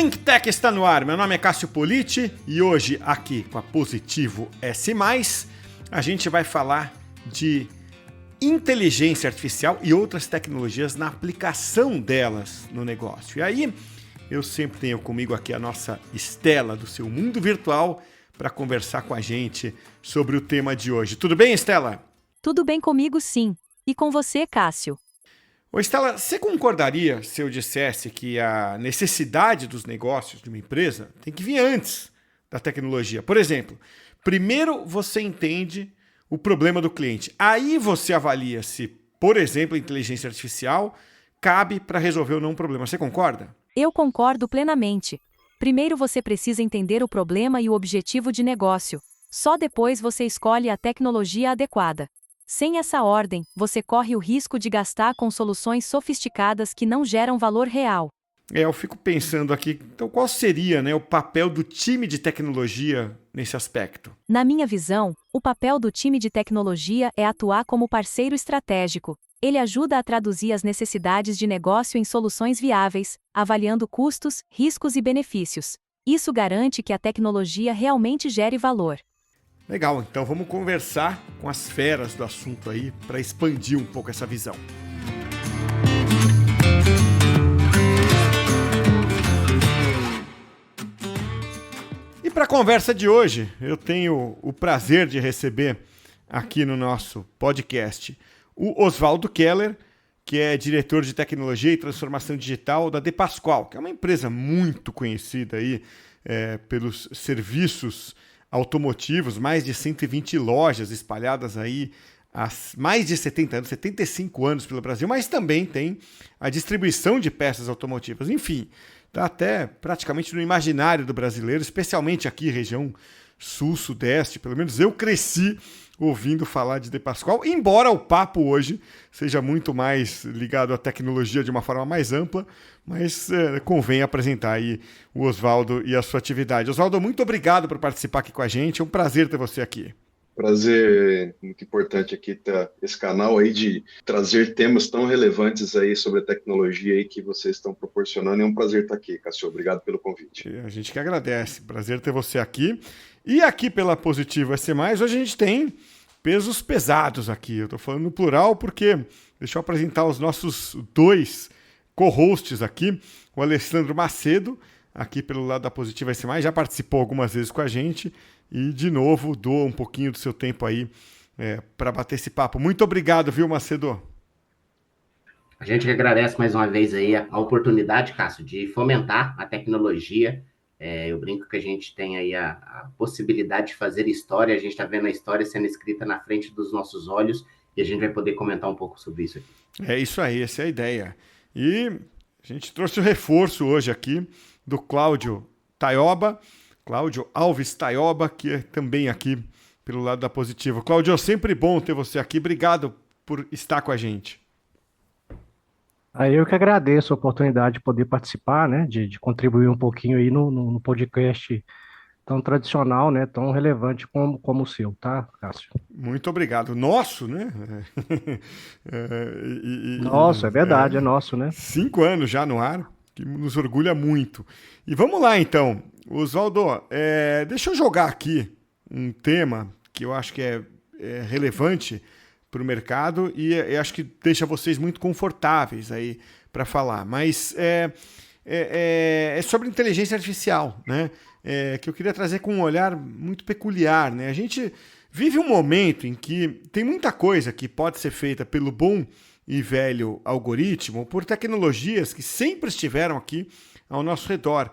Think Tech está no ar, meu nome é Cássio Politi e hoje aqui com a Positivo S+, a gente vai falar de inteligência artificial e outras tecnologias na aplicação delas no negócio. E aí eu sempre tenho comigo aqui a nossa Estela do seu mundo virtual para conversar com a gente sobre o tema de hoje. Tudo bem, Estela? Tudo bem comigo, sim. E com você, Cássio? Ô, Estela, você concordaria se eu dissesse que a necessidade dos negócios de uma empresa tem que vir antes da tecnologia? Por exemplo, primeiro você entende o problema do cliente. Aí você avalia se, por exemplo, a inteligência artificial cabe para resolver ou não um problema. Você concorda? Eu concordo plenamente. Primeiro você precisa entender o problema e o objetivo de negócio. Só depois você escolhe a tecnologia adequada. Sem essa ordem, você corre o risco de gastar com soluções sofisticadas que não geram valor real. Eu fico pensando aqui, então qual seria, o papel do time de tecnologia nesse aspecto? Na minha visão, o papel do time de tecnologia é atuar como parceiro estratégico. Ele ajuda a traduzir as necessidades de negócio em soluções viáveis, avaliando custos, riscos e benefícios. Isso garante que a tecnologia realmente gere valor. Legal, então vamos conversar com as feras do assunto aí para expandir um pouco essa visão. E para a conversa de hoje, eu tenho o prazer de receber aqui no nosso podcast o Oswaldo Keller, que é diretor de tecnologia e transformação digital da De Pascoal, que é uma empresa muito conhecida aí pelos serviços automotivos, mais de 120 lojas espalhadas aí há mais de 70 anos, 75 anos pelo Brasil, mas também tem a distribuição de peças automotivas. Enfim, está até praticamente no imaginário do brasileiro, especialmente aqui, região sul, sudeste. Pelo menos eu cresci ouvindo falar de De Pascoal, embora o papo hoje seja muito mais ligado à tecnologia de uma forma mais ampla, mas convém apresentar aí o Oswaldo e a sua atividade. Oswaldo, muito obrigado por participar aqui com a gente, é um prazer ter você aqui. Prazer, muito importante aqui ter esse canal aí de trazer temas tão relevantes aí sobre a tecnologia aí que vocês estão proporcionando. É um prazer estar aqui, Cássio. Obrigado pelo convite. A gente que agradece. Prazer ter você aqui. E aqui pela Positivo S+, hoje a gente tem pesos pesados aqui. Eu estou falando no plural porque deixa eu apresentar os nossos dois co-hosts aqui. O Alessandro Macedo, aqui pelo lado da Positivo S+, já participou algumas vezes com a gente e, de novo, doa um pouquinho do seu tempo aí para bater esse papo. Muito obrigado, viu, Macedo? A gente agradece mais uma vez aí a oportunidade, Cássio, de fomentar a tecnologia. Eu brinco que a gente tem aí a possibilidade de fazer história, a gente está vendo a história sendo escrita na frente dos nossos olhos e a gente vai poder comentar um pouco sobre isso aqui. É isso aí, essa é a ideia. E a gente trouxe o reforço hoje aqui do Cláudio Alves Taioba, que é também aqui pelo lado da Positivo. Cláudio, sempre bom ter você aqui, obrigado por estar com a gente. Eu que agradeço a oportunidade de poder participar, né, de contribuir um pouquinho aí no podcast tão tradicional, né, tão relevante como o seu, tá, Cássio? Muito obrigado. Nosso, né? Nosso, é verdade, é nosso, né? 5 anos já no ar, que nos orgulha muito. E vamos lá, então. Oswaldo, deixa eu jogar aqui um tema que eu acho que é relevante para o mercado e eu acho que deixa vocês muito confortáveis aí para falar. Mas é sobre inteligência artificial, né? Que eu queria trazer com um olhar muito peculiar, né? A gente vive um momento em que tem muita coisa que pode ser feita pelo bom e velho algoritmo, por tecnologias que sempre estiveram aqui ao nosso redor.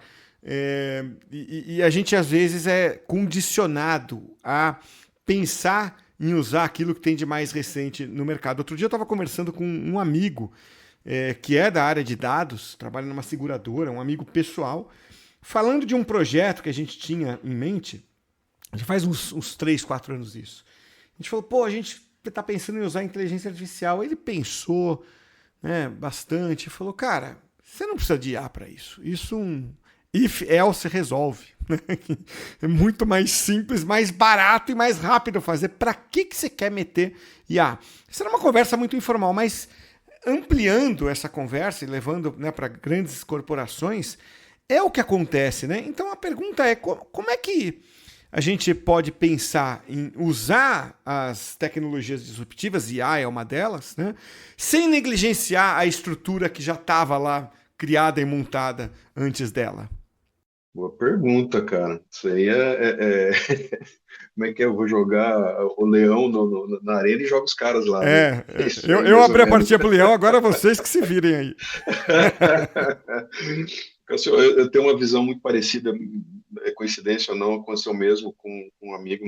E a gente, às vezes, é condicionado a pensar em usar aquilo que tem de mais recente no mercado. Outro dia eu estava conversando com um amigo que é da área de dados, trabalha numa seguradora, um amigo pessoal, falando de um projeto que a gente tinha em mente, já faz uns 3, 4 anos isso. A gente falou, a gente está pensando em usar inteligência artificial. Ele pensou bastante e falou, cara, você não precisa de IA para isso. Isso if, else resolve. É muito mais simples, mais barato e mais rápido fazer. Para que você quer meter IA? Isso era uma conversa muito informal, mas ampliando essa conversa e levando para grandes corporações, é o que acontece, né? Então a pergunta é como é que a gente pode pensar em usar as tecnologias disruptivas, IA é uma delas, né? Sem negligenciar a estrutura que já estava lá criada e montada antes dela? Boa pergunta, cara. Isso aí Como é que é? Eu vou jogar o leão na arena e jogo os caras lá, né? É isso aí, Eu mais ou abri a menos. partida pro Leão, agora vocês que se virem aí. Cássio, eu tenho uma visão muito parecida, é coincidência ou não, aconteceu mesmo com um amigo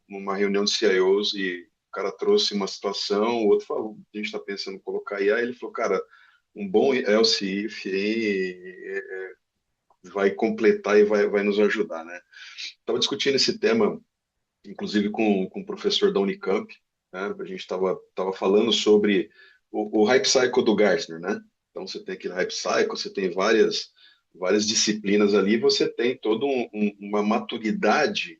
numa reunião de CIOs e o cara trouxe uma situação, o outro falou, a gente está pensando em colocar IA, ele falou, cara, um bom LCIF aí vai completar e vai nos ajudar, né? Estava discutindo esse tema, inclusive com o professor da Unicamp, né? A gente estava falando sobre o Hype Cycle do Gartner, né? Então, você tem aquele Hype Cycle, você tem várias disciplinas ali, você tem toda uma maturidade,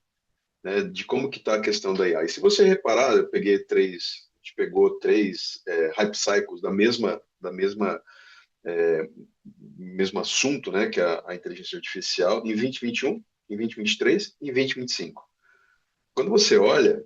né, de como que está a questão da IA. E se você reparar, a gente pegou três Hype Cycles mesmo assunto, né, que é a inteligência artificial, em 2021, em 2023 e em 2025. Quando você olha,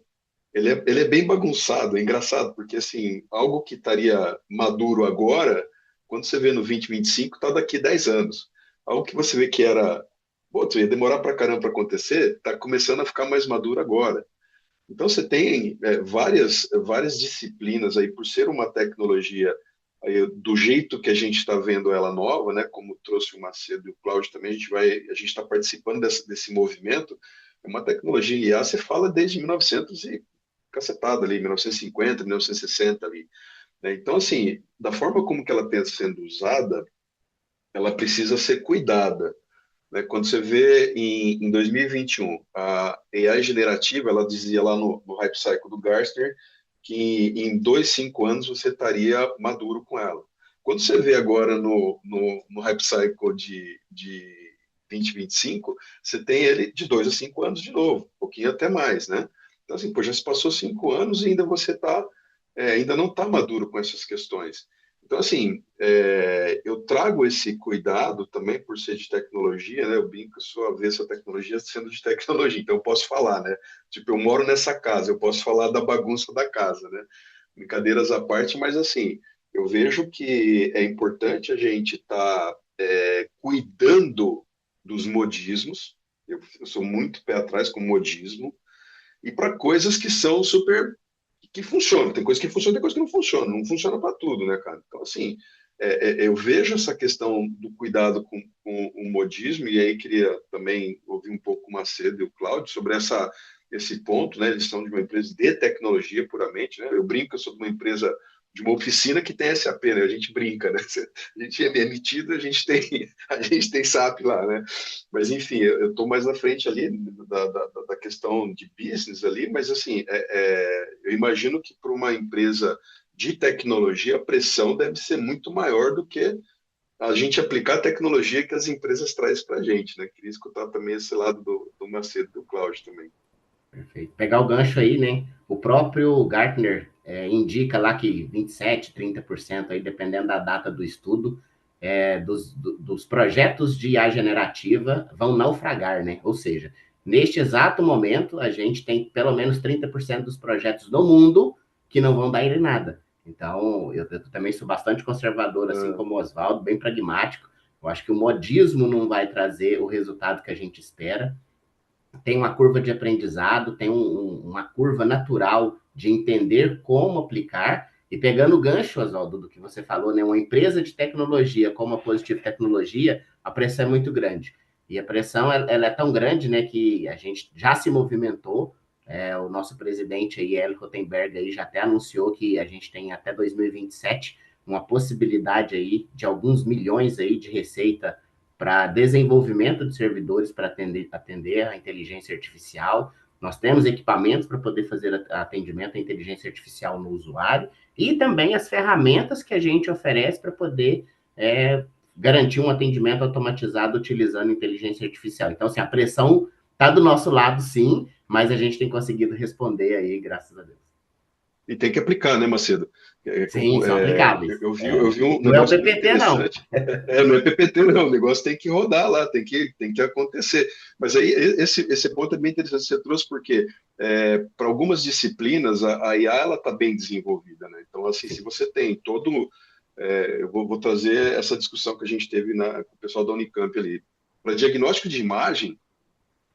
ele é bem bagunçado, é engraçado, porque assim, algo que estaria maduro agora, quando você vê no 2025, está daqui 10 anos. Algo que você vê que era, pô, ia demorar para caramba para acontecer, está começando a ficar mais maduro agora. Então você tem várias disciplinas aí, por ser uma tecnologia aí, do jeito que a gente está vendo ela nova, né, como trouxe o Macedo e o Cláudio também, a gente está participando desse movimento. É uma tecnologia IA, você fala desde 1900 e cacetada ali, 1950, 1960 ali, né? Então, assim, da forma como que ela está sendo usada, ela precisa ser cuidada, né? Quando você vê em 2021, a AI generativa, ela dizia lá no Hype Cycle do Gartner que em 2, 5 anos você estaria maduro com ela. Quando você vê agora no Hype Cycle de 2025, você tem ele de 2 a 5 anos de novo, um pouquinho até mais, né? Então, assim, pô, já se passou 5 anos e ainda ainda não está maduro com essas questões. Então, assim, eu trago esse cuidado também por ser de tecnologia, né? Eu brinco que eu sou avesso à tecnologia sendo de tecnologia, então eu posso falar, né? Tipo, eu moro nessa casa, eu posso falar da bagunça da casa, né? Brincadeiras à parte, mas assim, eu vejo que é importante a gente estar cuidando dos modismos. Eu sou muito pé atrás com modismo, e para coisas que são super que funcionam. Tem coisa que funciona, tem coisa que não funciona. Não funciona para tudo, né, cara? Então, assim, eu vejo essa questão do cuidado com o modismo, e aí queria também ouvir um pouco o Macedo e o Cláudio sobre esse ponto, né? Eles são de uma empresa de tecnologia puramente, né? Eu brinco, eu sou de uma empresa, de uma oficina que tem SAP, né? A gente brinca, né? A gente é emitido, a gente tem SAP lá, né? Mas, enfim, eu estou mais na frente ali da questão de business ali, mas, assim, eu imagino que para uma empresa de tecnologia, a pressão deve ser muito maior do que a gente aplicar a tecnologia que as empresas trazem para a gente, né? Queria escutar também esse lado do Macedo e do Cláudio também. Perfeito. Pegar o gancho aí, né? O próprio Gartner indica lá que 27%, 30%, aí, dependendo da data do estudo, dos projetos de IA generativa vão naufragar, né? Ou seja, neste exato momento, a gente tem pelo menos 30% dos projetos no mundo que não vão dar em nada. Então, eu também sou bastante conservador, assim como o Oswaldo, bem pragmático. Eu acho que o modismo não vai trazer o resultado que a gente espera. Tem uma curva de aprendizado, tem uma curva natural de entender como aplicar. E pegando o gancho, Oswaldo, do que você falou, né? Uma empresa de tecnologia como a Positive Tecnologia, a pressão é muito grande. E a pressão ela é tão grande, né, que a gente já se movimentou. O nosso presidente aí, Hélio Rotenberg, aí, já até anunciou que a gente tem até 2027 uma possibilidade aí de alguns milhões aí de receita para desenvolvimento de servidores para atender a inteligência artificial. Nós temos equipamentos para poder fazer atendimento à inteligência artificial no usuário e também as ferramentas que a gente oferece para poder garantir um atendimento automatizado utilizando inteligência artificial. Então, assim, a pressão está do nosso lado, sim, mas a gente tem conseguido responder aí, graças a Deus. E tem que aplicar, né, Macedo? Sim, são aplicáveis. Eu vi um Não é o negócio muito PPT, não. interessante. Não é PPT, não. O negócio tem que rodar lá, tem que acontecer. Mas aí, esse ponto é bem interessante que você trouxe, porque para algumas disciplinas, a IA ela está bem desenvolvida, né? Então, assim, se você tem todo. Eu vou trazer essa discussão que a gente teve com o pessoal da Unicamp ali. Para diagnóstico de imagem,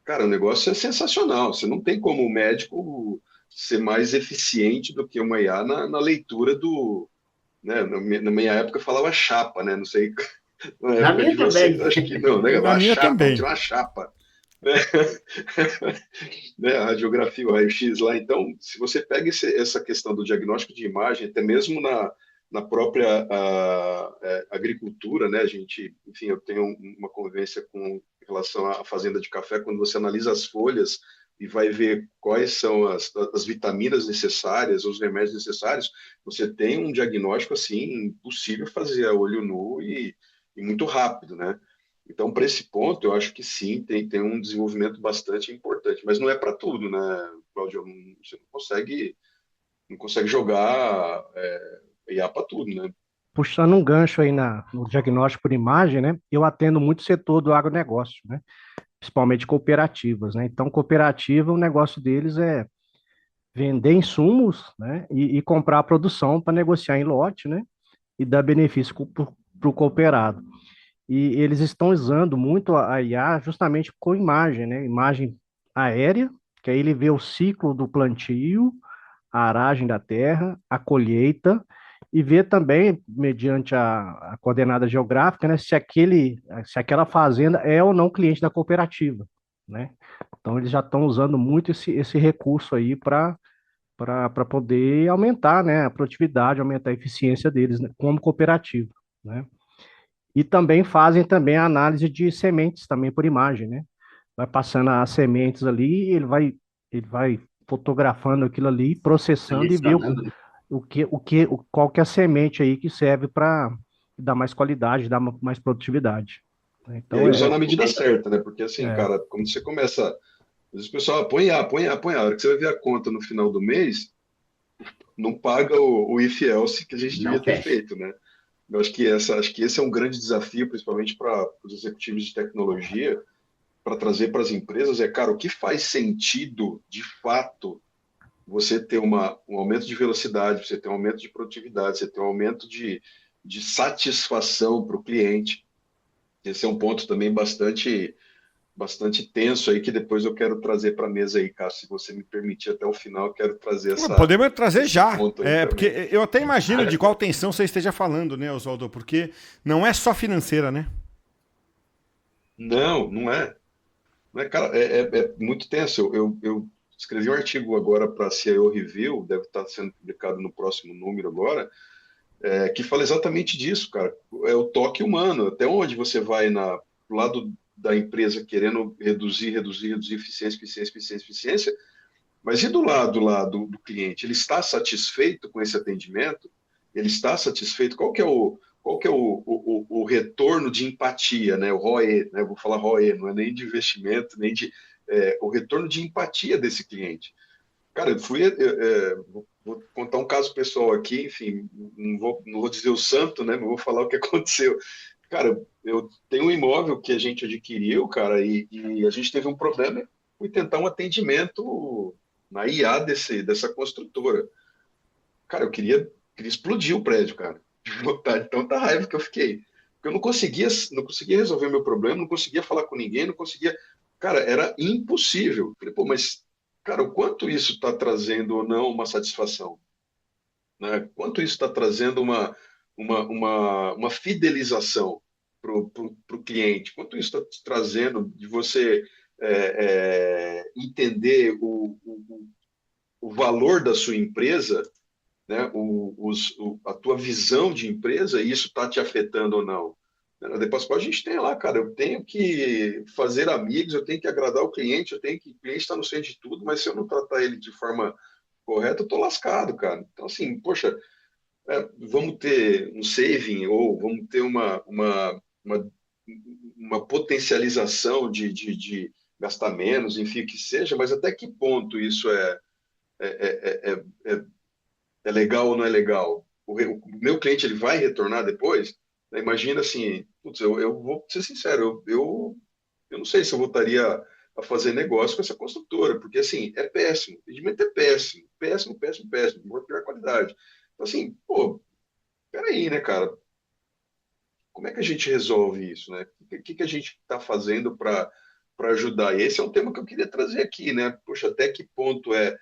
cara, o negócio é sensacional. Você não tem como o médico ser mais eficiente do que uma IA na leitura do, né? Na minha época falava chapa, né? Não sei, na Na época de minha vocês, também. acho que não, né? Na Uma minha chapa, vamos também. tirar uma chapa. Né? Né? A radiografia, o raio-x lá. Então, se você pega essa questão do diagnóstico de imagem, até mesmo na própria agricultura, né? A gente, enfim, eu tenho uma convivência com relação à fazenda de café, quando você analisa as folhas e vai ver quais são as vitaminas necessárias, os remédios necessários, você tem um diagnóstico assim impossível fazer a olho nu e muito rápido, né? Então, para esse ponto, eu acho que sim, tem um desenvolvimento bastante importante, mas não é para tudo, né, Claudio? Você não consegue jogar IA para tudo, né? Puxando um gancho aí no diagnóstico por imagem, né? Eu atendo muito o setor do agronegócio, né? Principalmente cooperativas, né? Então, cooperativa, o negócio deles é vender insumos, né? E comprar a produção para negociar em lote, né? E dar benefício para o cooperado. E eles estão usando muito a IA justamente com imagem, né? Imagem aérea, que aí ele vê o ciclo do plantio, a aragem da terra, a colheita, e vê também, mediante a coordenada geográfica, né, se aquela fazenda é ou não cliente da cooperativa, né? Então eles já estão usando muito esse recurso aí para poder aumentar, né, a produtividade, aumentar a eficiência deles, né, como cooperativa, né? E também fazem também a análise de sementes também por imagem, né? Vai passando as sementes ali, ele vai fotografando aquilo ali, processando e ver Selecionando, né? qual que é a semente aí que serve para dar mais qualidade, dar mais produtividade. E Então, aí usar na medida certa, né? Porque assim, é, cara, quando você começa, às vezes o pessoal põe A, põe A, põe A, a hora que você vai ver a conta no final do mês, não paga o if else que a gente Não devia ter fecha. feito, né? Eu acho que esse é um grande desafio, principalmente para os executivos de tecnologia, para trazer para as empresas, cara, o que faz sentido, de fato, você ter um aumento de velocidade, você ter um aumento de produtividade, você ter um aumento de satisfação para o cliente. Esse é um ponto também bastante tenso aí, que depois eu quero trazer para a mesa aí, Cássio, se você me permitir até o final, eu quero trazer Podemos trazer esse já. ponto aí também. Porque eu até imagino de qual tensão você esteja falando, né, Oswaldo? Porque não é só financeira, né? Não, não é. Não é, cara, é muito tenso. Eu escrevi um artigo agora para a CIO Review, deve estar sendo publicado no próximo número agora, que fala exatamente disso, cara. É o toque humano. Até onde você vai pro lado da empresa querendo reduzir eficiência, eficiência, eficiência, eficiência, mas e do lado lá do cliente? Ele está satisfeito com esse atendimento? Ele está satisfeito? Qual que é o retorno de empatia, né? O ROE, né? Eu vou falar ROE, não é nem de investimento, nem de o retorno de empatia desse cliente. Cara, eu fui, vou contar um caso pessoal aqui, enfim, não vou dizer o santo, né? Mas vou falar o que aconteceu. Cara, eu tenho um imóvel que a gente adquiriu, cara, e a gente teve um problema. Fui tentar um atendimento na IA dessa construtora. Cara, eu queria explodir o prédio, cara. De vontade, de tanta raiva que eu fiquei. Porque eu não conseguia resolver o meu problema, não conseguia falar com ninguém, não conseguia. Cara, era impossível. Falei, pô, mas, cara, o quanto isso está trazendo ou não uma satisfação? Né? Quanto isso está trazendo uma fidelização para o cliente? Quanto isso está trazendo de você entender o valor da sua empresa, né? A tua visão de empresa, e isso está te afetando ou não? Na Depois a gente tem lá, cara, eu tenho que fazer amigos, eu tenho que agradar o cliente, o cliente está no centro de tudo, mas se eu não tratar ele de forma correta, eu tô lascado, cara. Então, assim, poxa, vamos ter um saving ou vamos ter uma potencialização de gastar menos, enfim, que seja, mas até que ponto isso é legal ou não é legal? o meu cliente ele vai retornar depois, né? Imagina assim, putz, eu vou ser sincero, eu não sei se eu voltaria a fazer negócio com essa construtora, porque assim, é péssimo, o atendimento é péssimo, péssimo, péssimo, péssimo, de pior qualidade. Então assim, pô, peraí, né, cara? Como é que a gente resolve isso, né? O que a gente está fazendo para ajudar? E esse é um tema que eu queria trazer aqui, né? Poxa, até que ponto é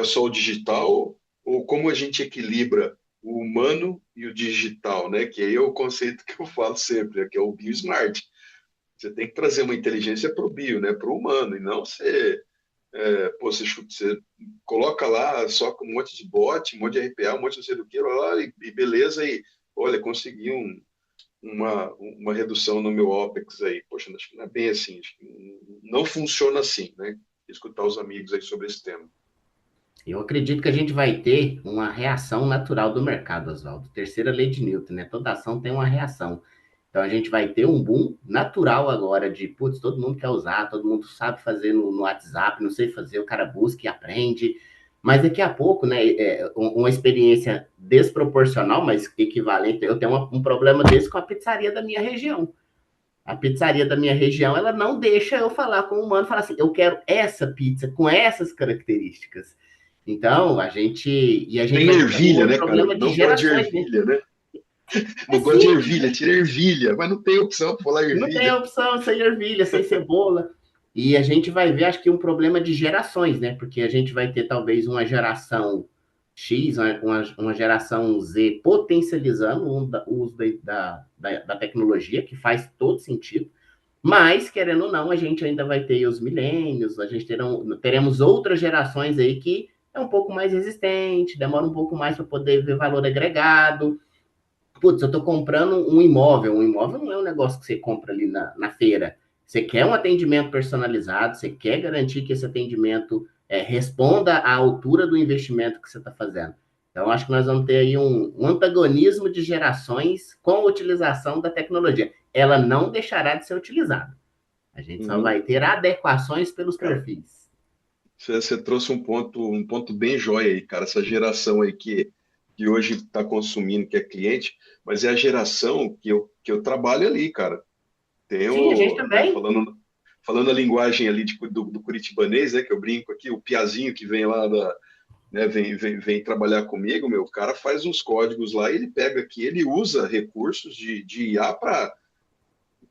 só o digital ou como a gente equilibra o humano e o digital, né? Que aí é o conceito que eu falo sempre, que é o BioSmart. Você tem que trazer uma inteligência para o bio, né? Para o humano, e não você coloca lá só com um monte de bot, um monte de RPA, um monte de não sei do que, lá, e beleza, e olha, consegui uma redução no meu OPEX aí. Poxa, acho que não é bem assim, acho que não funciona assim, né? Escutar os amigos aí sobre esse tema. Eu acredito que a gente vai ter uma reação natural do mercado, Oswaldo. Terceira lei de Newton, né? Toda ação tem uma reação. Então a gente vai ter um boom natural agora de, putz, todo mundo quer usar, todo mundo sabe fazer no WhatsApp, não sei fazer, o cara busca e aprende. Mas daqui a pouco, né, uma experiência desproporcional, mas equivalente, eu tenho um problema desse com a pizzaria da minha região. A pizzaria da minha região, ela não deixa eu falar com o humano, falar assim, eu quero essa pizza com essas características. Então, a gente Nem vai ter ervilha, um né, cara? problema de Não gosto de gerações, né? ervilha, né? É Não gosto de simples, ervilha, tira ervilha, mas não tem opção para falar não tem ervilha. opção sem ervilha, sem cebola. E a gente vai ver, acho que um problema de gerações, né? Porque a gente vai ter talvez uma geração X, uma geração Z potencializando o uso da tecnologia, que faz todo sentido. Mas, querendo ou não, a gente ainda vai ter os milênios, teremos outras gerações aí que é um pouco mais resistente, demora um pouco mais para poder ver valor agregado. Putz, eu estou comprando um imóvel não é um negócio que você compra ali na feira. Você quer um atendimento personalizado, você quer garantir que esse atendimento responda à altura do investimento que você está fazendo. Então, acho que nós vamos ter aí um antagonismo de gerações com a utilização da tecnologia. Ela não deixará de ser utilizada. A gente só vai ter adequações pelos perfis. Você trouxe um ponto bem jóia aí, cara. Essa geração aí que hoje está consumindo, que é cliente, mas é a geração que eu trabalho ali, cara. Tem Sim, a gente né, também. falando a linguagem ali do curitibanês, né, que eu brinco aqui, o piazinho que vem lá né, vem trabalhar comigo, meu, o cara faz uns códigos lá e ele pega aqui, ele usa recursos de IA para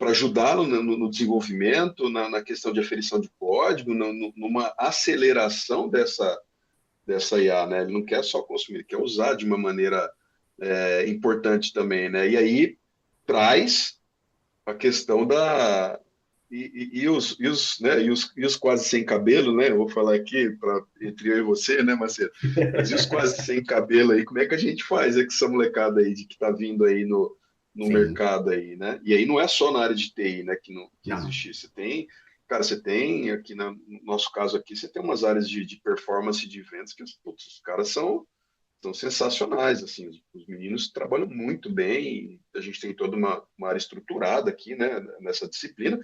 ajudá-lo no desenvolvimento, na questão de aferição de código, numa aceleração dessa IA, né? Ele não quer só consumir, ele quer usar de uma maneira importante também, né? E aí traz a questão os quase sem cabelo, né? Eu vou falar aqui entre eu e você, né, Marcelo? Mas e os quase sem cabelo aí? Como é que a gente faz com essa molecada aí que está vindo aí no Sim. mercado aí, né? E aí não é só na área de TI, né, que Não. existe. Você tem aqui no nosso caso aqui, você tem umas áreas de performance de vendas que putz, os caras são sensacionais, assim, os meninos trabalham muito bem, a gente tem toda uma área estruturada aqui, né, nessa disciplina,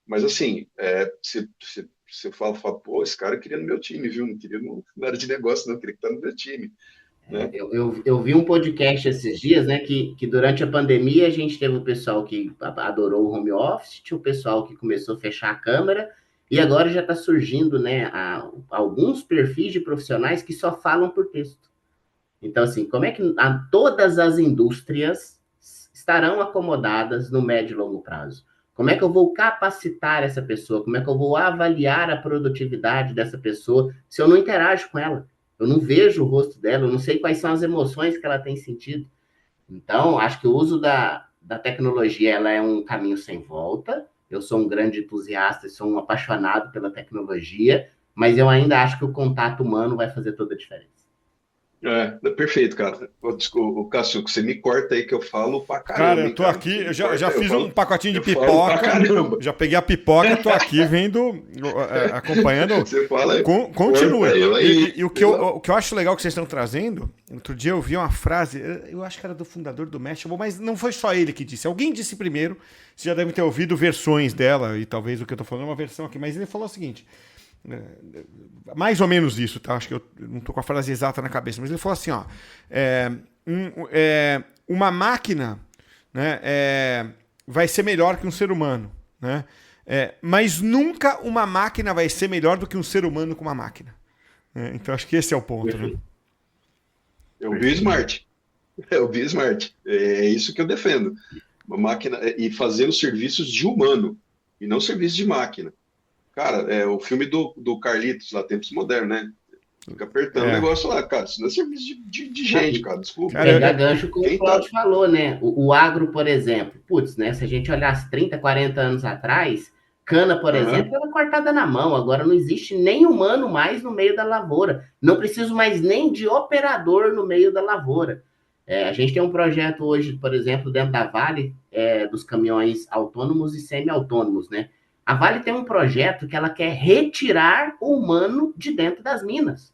mas assim, você fala, pô, esse cara queria no meu time, viu? Não queria na área de negócio, não, queria que tá no meu time, né? Eu vi um podcast esses dias, né, que durante a pandemia a gente teve o pessoal que adorou o home office, tinha o pessoal que começou a fechar a câmera, e agora já está surgindo, né, alguns perfis de profissionais que só falam por texto. Então, assim, como é que todas as indústrias estarão acomodadas no médio e longo prazo? Como é que eu vou capacitar essa pessoa? Como é que eu vou avaliar a produtividade dessa pessoa se eu não interajo com ela? Eu não vejo o rosto dela, eu não sei quais são as emoções que ela tem sentido. Então, acho que o uso da tecnologia ela é um caminho sem volta. Eu sou um grande entusiasta, sou um apaixonado pela tecnologia, mas eu ainda acho que o contato humano vai fazer toda a diferença. Perfeito, cara. Desculpa, o Cássio, você me corta aí que eu falo pra Cara, caramba, eu hein, tô cara. aqui, eu já fiz um pacotinho de eu falo pra pipoca, caramba. já peguei a pipoca, tô aqui vendo, acompanhando. Você fala, Continue. corta eu aí. E o que eu acho legal que vocês estão trazendo, outro dia eu vi uma frase, eu acho que era do fundador do Mashable, mas não foi só ele que disse, alguém disse primeiro, vocês já devem ter ouvido versões dela, e talvez o que eu tô falando é uma versão aqui, mas ele falou o seguinte, Mais ou menos isso, tá? Acho que eu não estou com a frase exata na cabeça, mas ele falou assim, ó, uma máquina, né, vai ser melhor que um ser humano, né? Mas nunca uma máquina vai ser melhor do que um ser humano com uma máquina. Então acho que esse é o ponto, né? É o BioSmart. É o BioSmart. É isso que eu defendo. Uma máquina e fazer os serviços de humano e não serviços de máquina. Cara, o filme do Carlitos lá, Tempos Modernos, né? Fica apertando o negócio lá, cara. Isso não é serviço de gente, cara. Desculpa. Pegar gancho como o Claudio falou, né? O agro, por exemplo, putz, né? Se a gente olhasse 30, 40 anos atrás, cana, por exemplo, era cortada na mão. Agora não existe nem humano mais no meio da lavoura. Não preciso mais nem de operador no meio da lavoura. A gente tem um projeto hoje, por exemplo, dentro da Vale, dos caminhões autônomos e semi-autônomos, né? A Vale tem um projeto que ela quer retirar o humano de dentro das minas.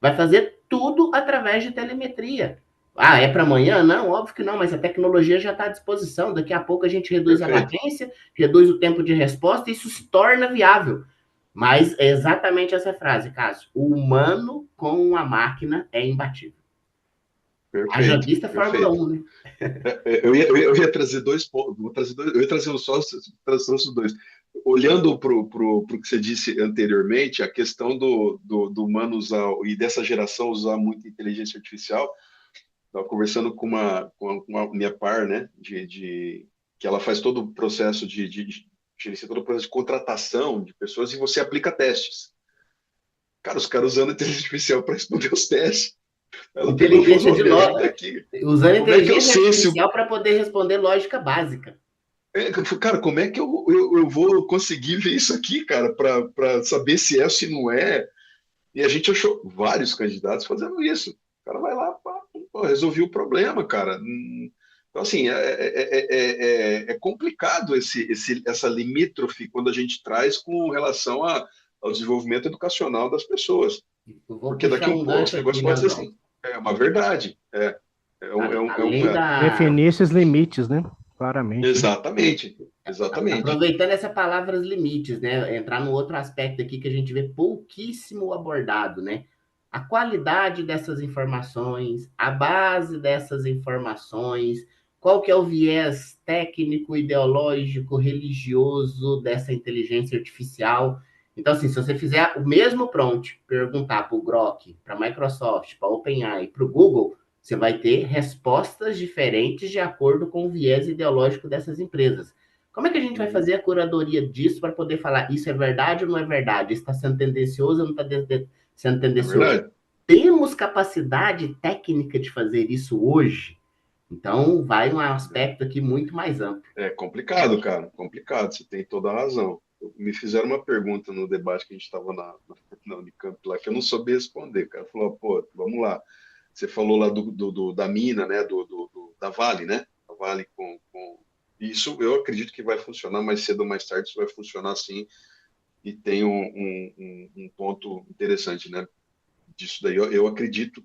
Vai fazer tudo através de telemetria. É para amanhã? Não, óbvio que não, mas a tecnologia já está à disposição. Daqui a pouco a gente reduz a latência, reduz o tempo de resposta e isso se torna viável. Mas é exatamente essa frase, Cássio. O humano com a máquina é imbatível. Haja vista Fórmula 1, né? Eu ia trazer dois pontos. Eu ia trazer os dois. Olhando para o que você disse anteriormente, a questão do humano usar, e dessa geração usar muito inteligência artificial, estava conversando com uma minha par, né, que ela faz todo o processo gerencia todo o processo de contratação de pessoas e você aplica testes. Cara, os caras usando inteligência artificial para responder os testes. Inteligência de lógica. Usando inteligência artificial para poder responder lógica básica. Cara, como é que eu vou conseguir ver isso aqui, cara, para saber se é ou se não é? E a gente achou vários candidatos fazendo isso. O cara vai lá, resolveu o problema, cara. Então, assim, é complicado essa limítrofe quando a gente traz com relação ao desenvolvimento educacional das pessoas. Porque daqui a um pouco esse negócio pode ser assim. É uma verdade. Definir esses limites, né? Claramente. Exatamente. Aproveitando essa palavra limites, né? Entrar no outro aspecto aqui que a gente vê pouquíssimo abordado, né? A qualidade dessas informações, a base dessas informações, qual que é o viés técnico, ideológico, religioso dessa inteligência artificial. Então, assim, se você fizer o mesmo prompt, perguntar para o Grok, para a Microsoft, para a OpenAI, para o Google, você vai ter respostas diferentes de acordo com o viés ideológico dessas empresas. Como é que a gente vai fazer a curadoria disso para poder falar isso é verdade ou não é verdade? Isso está sendo tendencioso ou não está sendo tendencioso? Temos capacidade técnica de fazer isso hoje? Então, vai um aspecto aqui muito mais amplo. É complicado, cara. Complicado. Você tem toda a razão. Me fizeram uma pergunta no debate que a gente estava na Unicamp lá, que eu não soube responder. O cara falou, pô, vamos lá. Você falou lá da mina, né? Da Vale, né? A Vale com... Isso eu acredito que vai funcionar mais cedo ou mais tarde, isso vai funcionar sim. E tem um ponto interessante, né? Disso daí. Eu acredito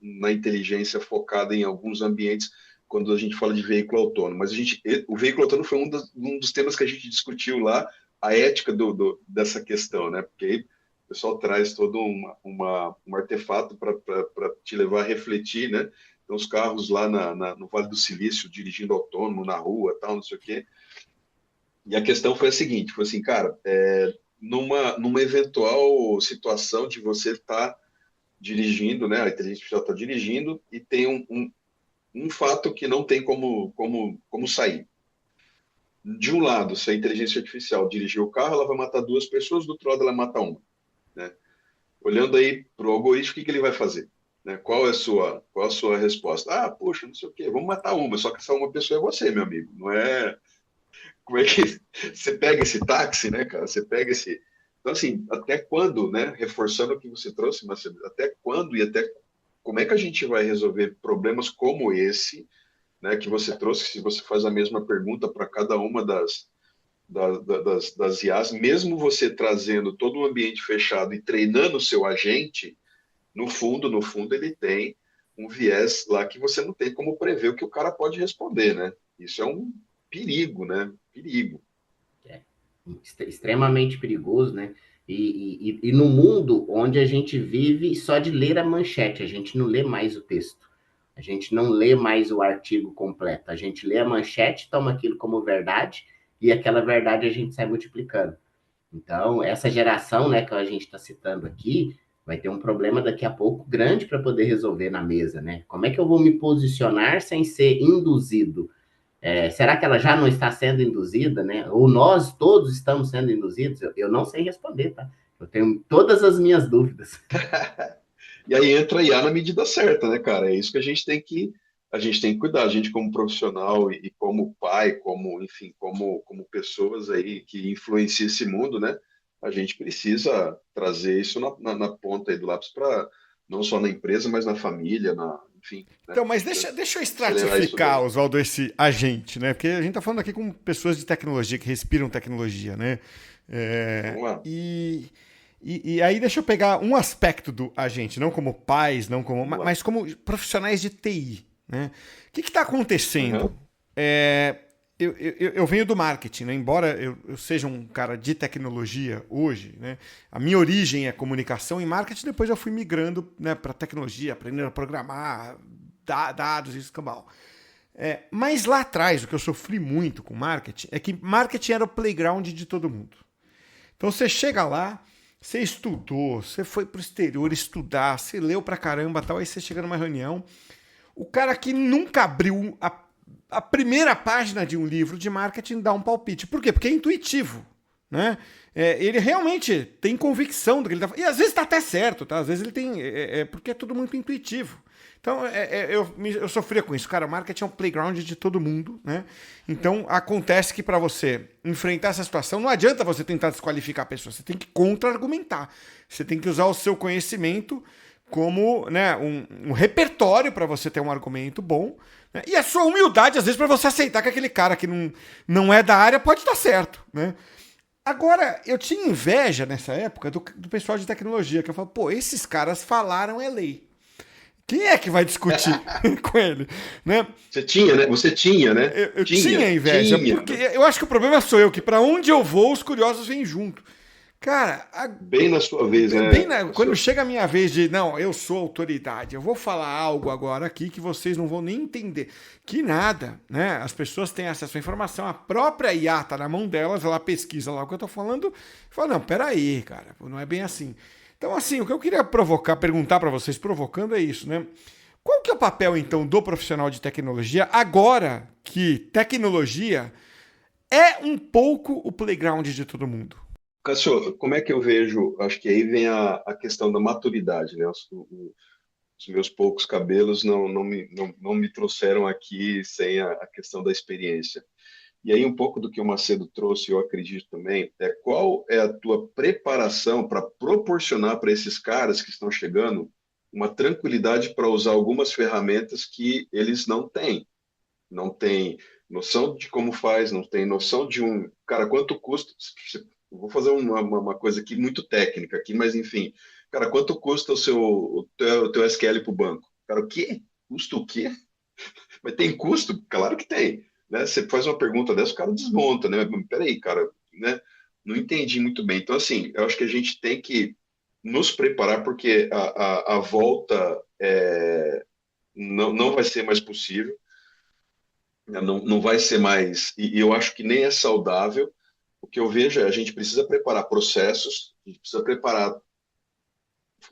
na inteligência focada em alguns ambientes quando a gente fala de veículo autônomo. Mas o veículo autônomo foi um dos temas que a gente discutiu lá, a ética dessa questão, né? Porque aí o pessoal traz todo um artefato para te levar a refletir, né? Então, os carros lá no Vale do Silício, dirigindo autônomo na rua, tal, não sei o quê. E a questão foi a seguinte, foi assim, cara, numa eventual situação de você estar dirigindo, né? A inteligência artificial está dirigindo e tem um fato que não tem como sair. De um lado, se a inteligência artificial dirigir o carro, ela vai matar duas pessoas, do outro lado ela mata uma. Né? Olhando aí para o algoritmo, o que ele vai fazer? Né? Qual é a sua resposta? Poxa, não sei o quê, vamos matar uma, só que essa uma pessoa é você, meu amigo. Não é... Como é que você pega esse táxi, né, cara? Você pega esse... Então, assim, até quando, né? Reforçando o que você trouxe, mas até quando e até como é que a gente vai resolver problemas como esse, né, que você trouxe, se você faz a mesma pergunta para cada uma das IAs, mesmo você trazendo todo um ambiente fechado e treinando o seu agente, no fundo, ele tem um viés lá que você não tem como prever o que o cara pode responder, né? Isso é um perigo, né? Perigo. Extremamente perigoso, né? E no mundo onde a gente vive só de ler a manchete, a gente não lê mais o texto. A gente não lê mais o artigo completo. A gente lê a manchete, toma aquilo como verdade, e aquela verdade a gente sai multiplicando. Então, essa geração, né, que a gente está citando aqui, vai ter um problema daqui a pouco grande para poder resolver na mesa, né? Como é que eu vou me posicionar sem ser induzido? Será que ela já não está sendo induzida, né? Ou nós todos estamos sendo induzidos? Eu não sei responder, tá? Eu tenho todas as minhas dúvidas. E aí entra a IA na medida certa, né, cara? É isso que a gente tem que cuidar. A gente como profissional e como pai, como, enfim, como pessoas aí que influenciam esse mundo, né? A gente precisa trazer isso na ponta aí do lápis para não só na empresa, mas na família, enfim, né? Então, mas deixa eu Acelerar isso estratificar, daí. Oswaldo, esse agente, né? Porque a gente está falando aqui com pessoas de tecnologia, que respiram tecnologia, né? É, Vamos lá. e aí deixa eu pegar um aspecto do agente, não como pais, não como, Vamos lá. mas como profissionais de TI, né? O que está acontecendo? Uhum. Eu venho do marketing, né? Embora eu seja um cara de tecnologia hoje, né? A minha origem é comunicação e marketing, depois eu fui migrando, né, para tecnologia, aprendendo a programar, dados e escambau. Mas lá atrás, o que eu sofri muito com marketing é que marketing era o playground de todo mundo. Então você chega lá, você estudou, você foi pro exterior estudar, você leu pra caramba tal, aí você chega numa reunião, o cara que nunca abriu a primeira página de um livro de marketing dá um palpite. Por quê? Porque é intuitivo, né? Ele realmente tem convicção do que ele está falando. E às vezes está até certo, tá? Às vezes ele tem... porque é tudo muito intuitivo. Então, eu sofria com isso. Cara, marketing é um playground de todo mundo, né? Então, acontece que para você enfrentar essa situação, não adianta você tentar desqualificar a pessoa. Você tem que contra-argumentar. Você tem que usar o seu conhecimento como, né, um repertório para você ter um argumento bom, né? E a sua humildade, às vezes, para você aceitar que aquele cara que não é da área pode estar certo, né? Agora, eu tinha inveja nessa época do pessoal de tecnologia, que eu falo, pô, esses caras falaram é lei. Quem é que vai discutir com ele, né? Você tinha, né? Você tinha, né? Eu tinha inveja, porque eu acho que o problema sou eu, que para onde eu vou, os curiosos vêm junto. Cara, Bem na sua vez, né? Quando chega a minha vez de, não, eu sou autoridade, eu vou falar algo agora aqui que vocês não vão nem entender. Que nada, né? As pessoas têm acesso à informação, a própria IA tá na mão delas, ela pesquisa lá o que eu tô falando, e fala, não, peraí, cara, não é bem assim. Então, assim, o que eu queria perguntar para vocês, provocando, é isso, né? Qual que é o papel, então, do profissional de tecnologia, agora que tecnologia é um pouco o playground de todo mundo? Cássio, como é que eu vejo? Acho que aí vem a questão da maturidade, né? Os meus poucos cabelos não me trouxeram aqui sem a questão da experiência. E aí um pouco do que o Macedo trouxe, eu acredito também, é qual é a tua preparação para proporcionar para esses caras que estão chegando uma tranquilidade para usar algumas ferramentas que eles não têm. Não têm noção de como faz, não tem noção de Cara, quanto custa... Eu vou fazer uma coisa aqui muito técnica aqui, mas enfim. Cara, quanto custa o teu SQL para o banco? Cara, o quê? Custa o quê? Mas tem custo? Claro que tem. Né? Você faz uma pergunta dessa, o cara desmonta, né? Mas, peraí, cara, né? Não entendi muito bem. Então, assim, eu acho que a gente tem que nos preparar, porque a volta não vai ser mais possível, né? Não vai ser mais. E eu acho que nem é saudável. O que eu vejo é a gente precisa preparar processos, a gente precisa preparar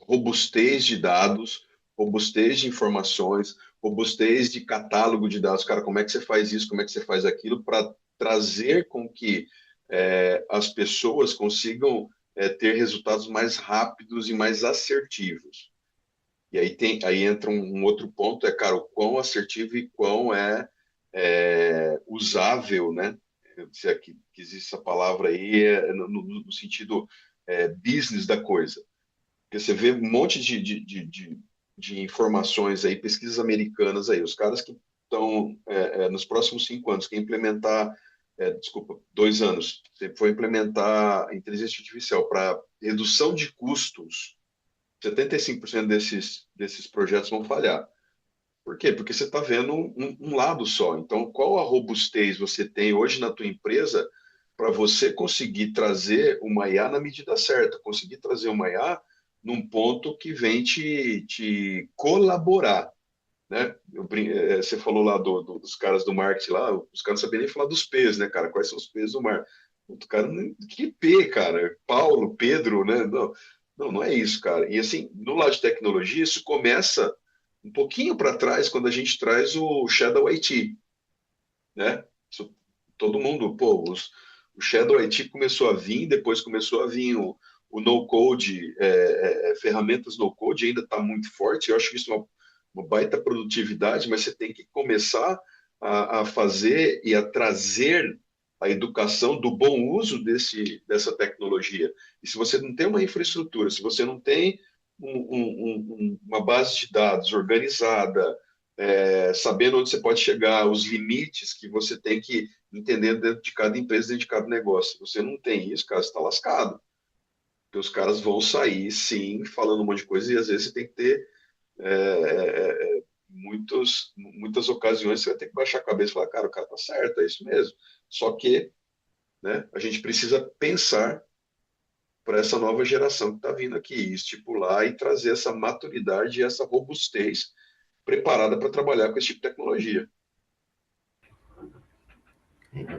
robustez de dados, robustez de informações, robustez de catálogo de dados. Cara, como é que você faz isso, como é que você faz aquilo, para trazer com que as pessoas consigam ter resultados mais rápidos e mais assertivos. E aí entra um outro ponto, cara, o quão assertivo e quão usável, né? Se é que existe essa palavra aí, no sentido business da coisa. Porque você vê um monte de informações aí, pesquisas americanas aí, os caras que estão nos próximos 5 anos, que implementar, 2 anos, você for implementar inteligência artificial para redução de custos, 75% desses projetos vão falhar. Por quê? Porque você está vendo um lado só. Então, qual a robustez você tem hoje na tua empresa para você conseguir trazer uma IA na medida certa, conseguir trazer uma IA num ponto que vem te colaborar, né? Você falou lá dos caras do marketing lá, os caras não sabiam nem falar dos P's, né, cara? Quais são os P's do mar? O cara, que P, cara? Paulo, Pedro, né? Não, não, não é isso, cara. E assim, no lado de tecnologia, isso começa um pouquinho para trás quando a gente traz o Shadow IT, né? Todo mundo, pô, o Shadow IT começou a vir, depois começou a vir o no-code, ferramentas no-code ainda está muito forte. Eu acho isso uma baita produtividade, mas você tem que começar a fazer e a trazer a educação do bom uso dessa tecnologia. E se você não tem uma infraestrutura, se você não tem uma base de dados organizada, sabendo onde você pode chegar, os limites que você tem que entender dentro de cada empresa, dentro de cada negócio. Se você não tem isso, cara, você está lascado. Porque os caras vão sair, sim, falando um monte de coisa, e às vezes você tem que ter muitas ocasiões você vai ter que baixar a cabeça e falar, cara, o cara tá certo, é isso mesmo. Só que, né, a gente precisa pensar para essa nova geração que está vindo aqui, estipular e trazer essa maturidade e essa robustez preparada para trabalhar com esse tipo de tecnologia.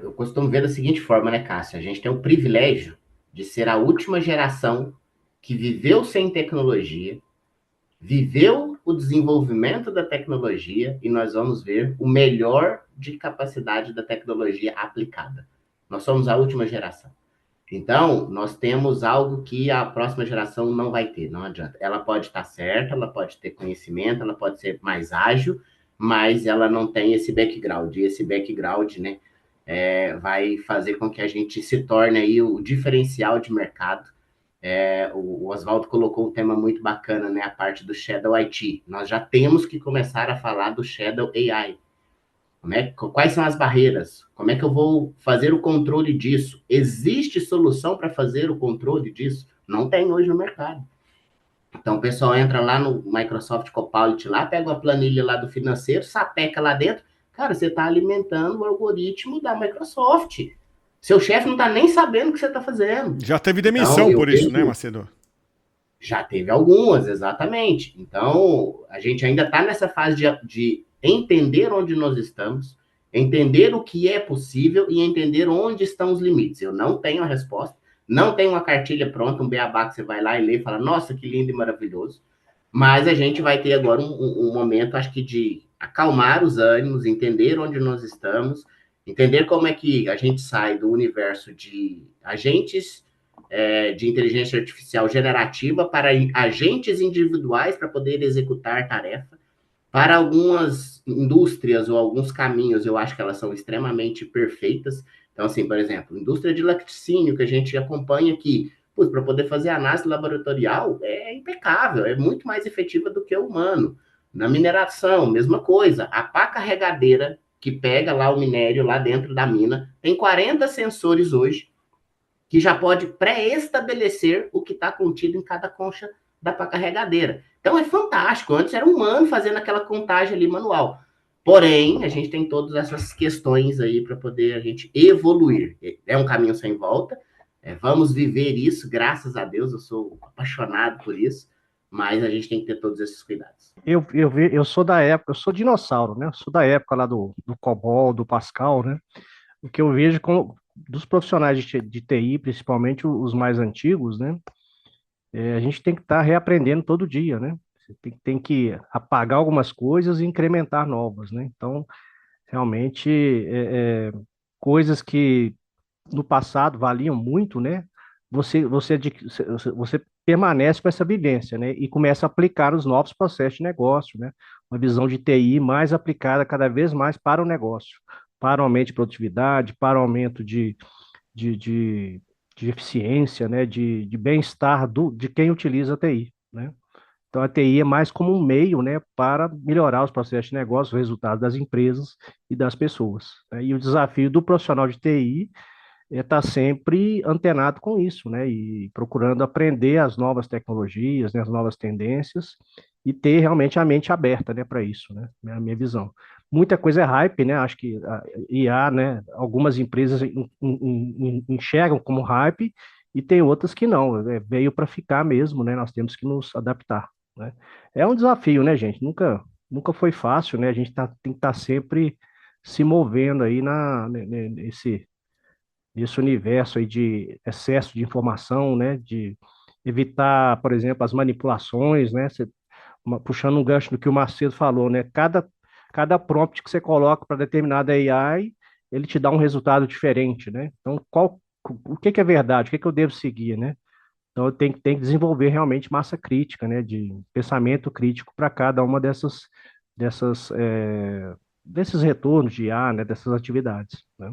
Eu costumo ver da seguinte forma, né, Cássio? A gente tem o privilégio de ser a última geração que viveu sem tecnologia, viveu o desenvolvimento da tecnologia e nós vamos ver o melhor de capacidade da tecnologia aplicada. Nós somos a última geração. Então, nós temos algo que a próxima geração não vai ter, não adianta. Ela pode estar certa, ela pode ter conhecimento, ela pode ser mais ágil, mas ela não tem esse background. E esse background, né, vai fazer com que a gente se torne aí o diferencial de mercado. O Oswaldo colocou um tema muito bacana, né, a parte do Shadow IT. Nós já temos que começar a falar do Shadow AI. Quais são as barreiras? Como é que eu vou fazer o controle disso? Existe solução para fazer o controle disso? Não tem hoje no mercado. Então, o pessoal entra lá no Microsoft Copilot, lá, pega uma planilha lá do financeiro, sapeca lá dentro. Cara, você está alimentando o algoritmo da Microsoft. Seu chefe não está nem sabendo o que você está fazendo. Já teve demissão então, por isso, né, Macedo? Já teve algumas, exatamente. Então, a gente ainda está nessa fase de entender onde nós estamos, entender o que é possível e entender onde estão os limites. Eu não tenho a resposta, não tenho uma cartilha pronta, um beabá que você vai lá e lê e fala, nossa, que lindo e maravilhoso. Mas a gente vai ter agora um momento, acho que, de acalmar os ânimos, entender onde nós estamos, entender como é que a gente sai do universo de agentes de inteligência artificial generativa para agentes individuais para poder executar tarefa. Para algumas indústrias ou alguns caminhos, eu acho que elas são extremamente perfeitas. Então, assim, por exemplo, indústria de laticínio, que a gente acompanha aqui, para poder fazer análise laboratorial, é impecável, é muito mais efetiva do que o humano. Na mineração, mesma coisa. A pá carregadeira, que pega lá o minério lá dentro da mina, tem 40 sensores hoje, que já pode pré-estabelecer o que está contido em cada concha da pá carregadeira. Então é fantástico. Antes era um humano fazendo aquela contagem ali manual. Porém, a gente tem todas essas questões aí para poder a gente evoluir. É um caminho sem volta. Vamos viver isso, graças a Deus. Eu sou apaixonado por isso. Mas a gente tem que ter todos esses cuidados. Eu sou da época, eu sou dinossauro, né? Eu sou da época lá do COBOL, do Pascal, né? O que eu vejo dos profissionais de TI, principalmente os mais antigos, né? A gente tem que estar reaprendendo todo dia, né? Você tem que apagar algumas coisas e incrementar novas, né? Então, realmente, coisas que no passado valiam muito, né? Você permanece com essa vivência, né? E começa a aplicar os novos processos de negócio, né? Uma visão de TI mais aplicada cada vez mais para o negócio, para o aumento de produtividade, para o aumento de eficiência, né? De bem-estar de quem utiliza a TI, né? Então, a TI é mais como um meio, né, para melhorar os processos de negócio, os resultados das empresas e das pessoas, né? E o desafio do profissional de TI é estar sempre antenado com isso, né? E procurando aprender as novas tecnologias, né, as novas tendências e ter realmente a mente aberta, né, para isso, né? É a minha visão. muita coisa é hype, né? Acho que a IA, né? Algumas empresas enxergam como hype e tem outras que não. Veio para ficar mesmo, né? Nós temos que nos adaptar, né? É um desafio, né, gente? Nunca foi fácil, né? A gente tem que estar sempre se movendo aí nesse universo aí de excesso de informação, né? De evitar, por exemplo, as manipulações, né? Puxando um gancho do que o Macedo falou, né? Cada prompt que você coloca para determinada AI, ele te dá um resultado diferente, né? Então, o que que é verdade? O que que eu devo seguir, né? Então, eu tenho que desenvolver realmente massa crítica, né? De pensamento crítico para cada uma desses retornos de IA, né? Dessas atividades, né?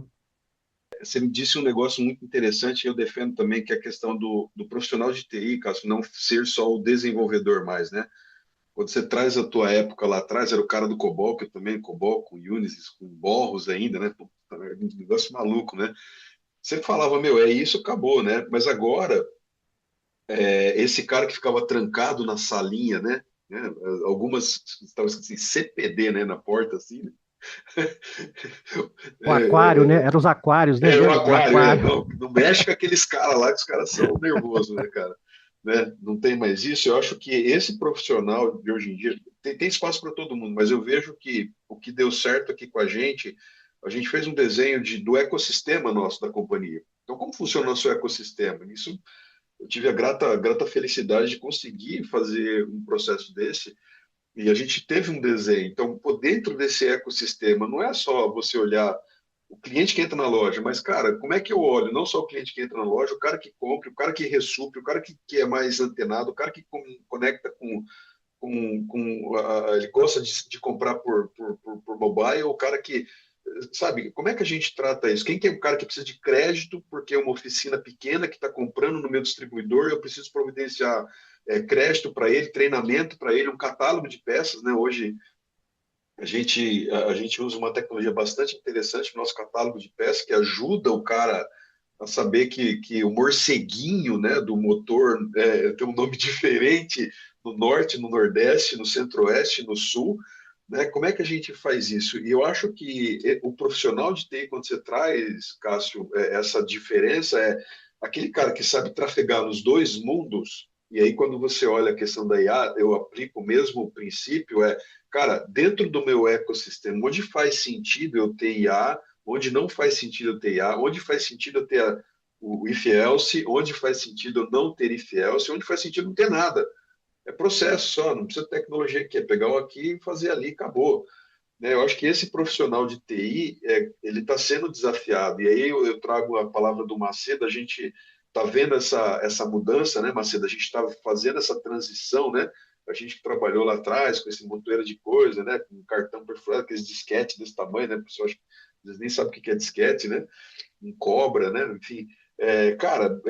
Você me disse um negócio muito interessante, e eu defendo também, que é a questão do profissional de TI, Cássio, não ser só o desenvolvedor mais, né? Quando você traz a tua época lá atrás, era o cara do COBOL, que eu também, COBOL, com Unisys, com Borros ainda, né? Puta, um negócio maluco, né? Você falava, meu, é isso, acabou, né? Mas agora, esse cara que ficava trancado na salinha, né? Algumas estavam escrito assim, CPD, né? Na porta, assim, né? O aquário, né? Eram os aquários, né? O Lembra dos aquário, aquários? não mexe com aqueles caras lá, que os caras são nervosos, né, cara? Né? Não tem mais isso. Eu acho que esse profissional de hoje em dia tem espaço para todo mundo, mas eu vejo que o que deu certo aqui com a gente fez um desenho do ecossistema nosso da companhia. Então, como funciona o nosso ecossistema? Isso eu tive a grata felicidade de conseguir fazer um processo desse e a gente teve um desenho. Então, por dentro desse ecossistema, não é só você olhar o cliente que entra na loja, mas, cara, como é que eu olho? Não só o cliente que entra na loja, o cara que compra, o cara que ressupre, o cara que é mais antenado, o cara que conecta ele gosta de comprar por mobile, o cara que, sabe, como é que a gente trata isso? Quem que é o cara que precisa de crédito porque é uma oficina pequena que está comprando no meu distribuidor, eu preciso providenciar crédito para ele, treinamento para ele, um catálogo de peças, né? Hoje a gente usa uma tecnologia bastante interessante no nosso catálogo de peças que ajuda o cara a saber que o morceguinho, né, do motor tem um nome diferente no norte, no nordeste, no centro-oeste, no sul, né? Como é que a gente faz isso? E eu acho que o profissional de TI, quando você traz, Cássio, essa diferença, é aquele cara que sabe trafegar nos dois mundos. E aí, quando você olha a questão da IA, eu aplico o mesmo princípio, cara, dentro do meu ecossistema, onde faz sentido eu ter IA, onde não faz sentido eu ter IA, onde faz sentido eu ter o if-else, onde faz sentido eu não ter if-else, onde faz sentido não ter nada. É processo só, não precisa de tecnologia aqui, é pegar o aqui e fazer ali, acabou. Né? Eu acho que esse profissional de TI, ele está sendo desafiado. E aí eu trago a palavra do Macedo, a gente está vendo essa mudança, né, Macedo? A gente está fazendo essa transição, né? A gente que trabalhou lá atrás com esse montoeiro de coisa, né? Com cartão perfurado, aqueles disquetes desse tamanho, né? O pessoal às vezes nem sabe o que é disquete, né? Um cobra, né? Enfim, cara,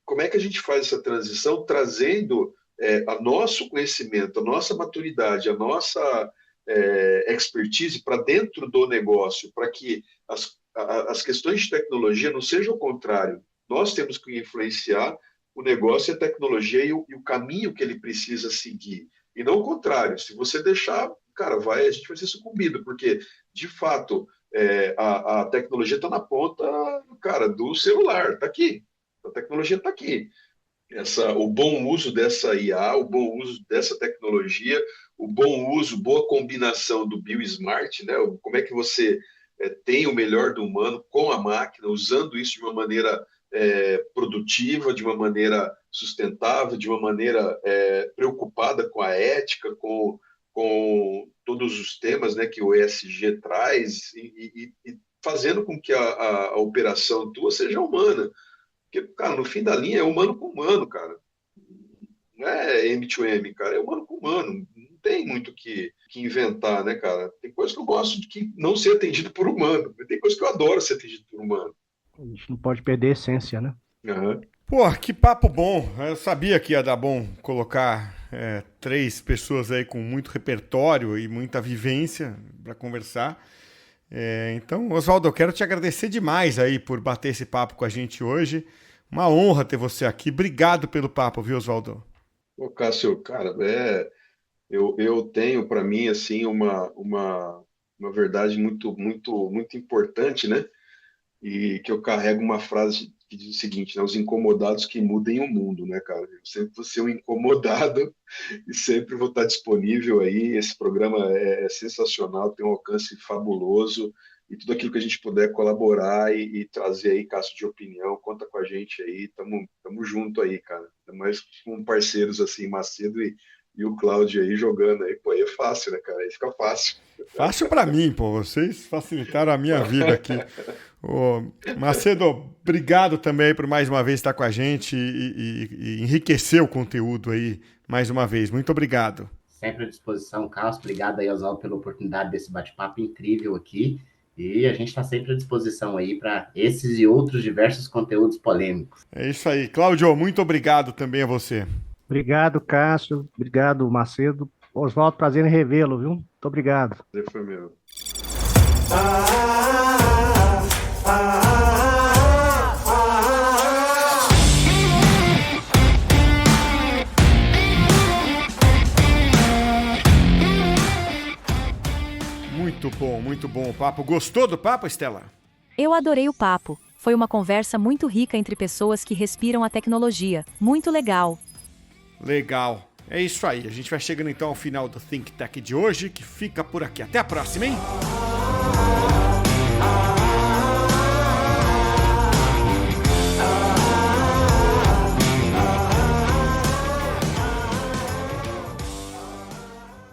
como é que a gente faz essa transição trazendo a nosso conhecimento, a nossa maturidade, a nossa expertise para dentro do negócio, para que as questões de tecnologia não sejam o contrário. Nós temos que influenciar o negócio e a tecnologia e o caminho que ele precisa seguir. E não o contrário. Se você deixar, cara, a gente vai ser sucumbido, porque, de fato, a tecnologia está na ponta, cara, do celular, está aqui. A tecnologia está aqui. O bom uso dessa IA, o bom uso dessa tecnologia, o bom uso, boa combinação do BioSmart, né? Como é que você tem o melhor do humano com a máquina, usando isso de uma maneira produtiva, de uma maneira sustentável, de uma maneira preocupada com a ética, com todos os temas, né, que o ESG traz e fazendo com que a operação tua seja humana. Porque, cara, no fim da linha é humano com humano, cara. Não é M2M, cara, é humano com humano. Não tem muito o que inventar, né, cara? Tem coisa que eu gosto de que não ser atendido por humano. Tem coisa que eu adoro ser atendido por humano. A gente não pode perder a essência, né? Uhum. Pô, que papo bom. Eu sabia que ia dar bom colocar três pessoas aí com muito repertório e muita vivência para conversar. Então, Oswaldo, eu quero te agradecer demais aí por bater esse papo com a gente hoje. Uma honra ter você aqui. Obrigado pelo papo, viu, Oswaldo? Ô, Cássio, cara, eu tenho para mim assim uma verdade muito importante, né? E que eu carrego uma frase que diz o seguinte, né? Os incomodados que mudem o mundo, né, cara? Eu sempre vou ser um incomodado e sempre vou estar disponível aí. Esse programa é sensacional, tem um alcance fabuloso e tudo aquilo que a gente puder colaborar e trazer aí, Cássio, de opinião, conta com a gente aí, tamo junto aí, cara. Ainda mais com parceiros assim, Macedo e o Cláudio aí jogando aí, pô, aí é fácil, né, cara? Aí fica fácil. Fácil para mim, pô. Vocês facilitaram a minha vida aqui. Ô, Macedo, obrigado também por mais uma vez estar com a gente e enriquecer o conteúdo aí mais uma vez. Muito obrigado. Sempre à disposição, Carlos. Obrigado aí, Oswaldo, pela oportunidade desse bate-papo incrível aqui. E a gente está sempre à disposição aí para esses e outros diversos conteúdos polêmicos. É isso aí. Cláudio, muito obrigado também a você. Obrigado, Cássio. Obrigado, Macedo. Oswaldo, prazer em revê-lo, viu? Muito obrigado. Foi meu. Muito bom o papo. Gostou do papo, Estela? Eu adorei o papo. Foi uma conversa muito rica entre pessoas que respiram a tecnologia. Muito legal. Legal. É isso aí. A gente vai chegando então ao final do Think Tech de hoje, que fica por aqui. Até a próxima, hein?